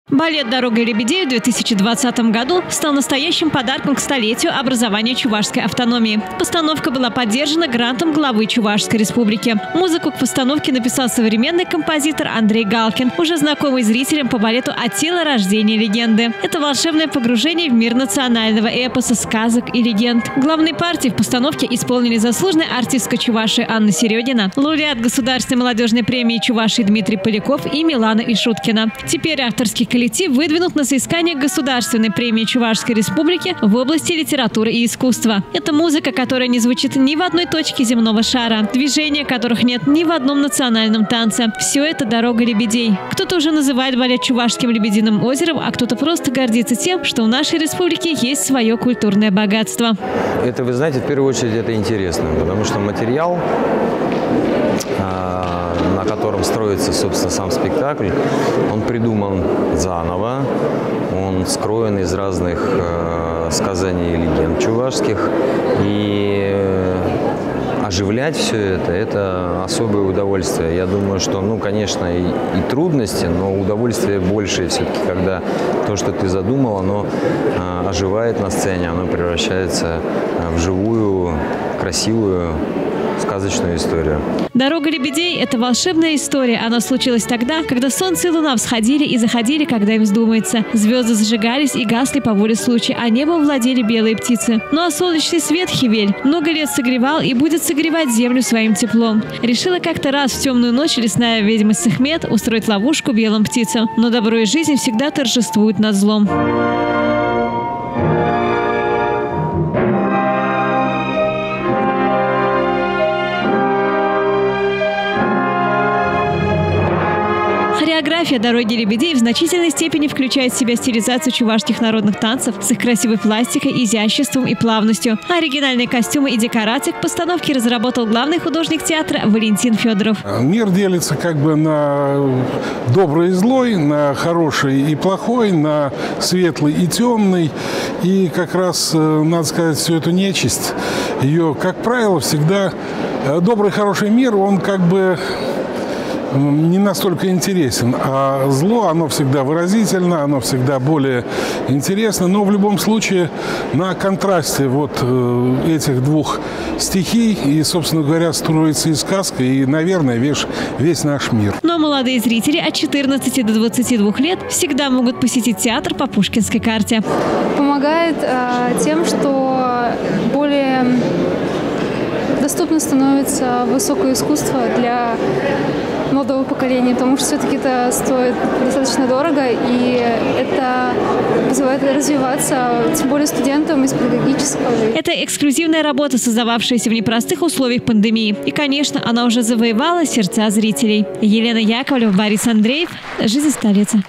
Балет «Дорога лебедей» в 2020 году стал настоящим подарком к столетию образования Чувашской автономии. Постановка была поддержана грантом главы Чувашской республики. Музыку к постановке написал современный композитор Андрей Галкин, уже знакомый зрителям по балету «От тела рождения легенды». Это волшебное погружение в мир национального эпоса, сказок и легенд. Главные партии в постановке исполнили заслуженная артистка Чувашии Анна Середина, лауреат Государственной молодежной премии Чувашии Дмитрий Поляков и Милана Ишуткина. Теперь авторский коллектив выдвинут на соискание Государственной премии Чувашской республики в области литературы и искусства. Это музыка, которая не звучит ни в одной точке земного шара, движения которых нет ни в одном национальном танце. Все это «Дорога лебедей». Кто-то уже называет балет Чувашским лебединым озером, а кто-то просто гордится тем, что у нашей республики есть свое культурное богатство. Это, вы знаете, в первую очередь это интересно, потому что материал, на котором строится, собственно, сам спектакль, он придуман заново, он скроен из разных сказаний и легенд чувашских, и оживлять все это особое удовольствие. Я думаю, что, конечно, и трудности, но удовольствие большее все-таки, когда то, что ты задумал, оно оживает на сцене, оно превращается в живую, красивую, сказочную историю. «Дорога лебедей» – это волшебная история. Она случилась тогда, когда солнце и луна всходили и заходили, когда им вздумается. Звезды зажигались и гасли по воле случая, а небом владели белые птицы. Ну а солнечный свет Хивель много лет согревал и будет согревать землю своим теплом. Решила как-то раз в темную ночь лесная ведьма Сехмет устроить ловушку белым птицам. Но добро и жизнь всегда торжествуют над злом. Хореография «Дороги лебедей» в значительной степени включает в себя стилизацию чувашских народных танцев с их красивой пластикой, изяществом и плавностью. Оригинальные костюмы и декорации к постановке разработал главный художник театра Валентин Федоров. Мир делится как бы на добрый и злой, на хороший и плохой, на светлый и темный. И как раз, надо сказать, всю эту нечисть, ее, как правило, всегда добрый, хороший мир, он как бы не настолько интересен, а зло, оно всегда выразительно, оно всегда более интересно, но в любом случае на контрасте вот этих двух стихий и, собственно говоря, строится и сказка, и, наверное, весь наш мир. Но молодые зрители от 14 до 22 лет всегда могут посетить театр по пушкинской карте. Помогает тем, что более доступно становится высокое искусство для молодого поколения, потому что все-таки это стоит достаточно дорого, и это вызывает развиваться, тем более студентам из педагогического. Это эксклюзивная работа, создававшаяся в непростых условиях пандемии. И, конечно, она уже завоевала сердца зрителей. Елена Яковлева, Борис Андреев. «Жизнь столицы».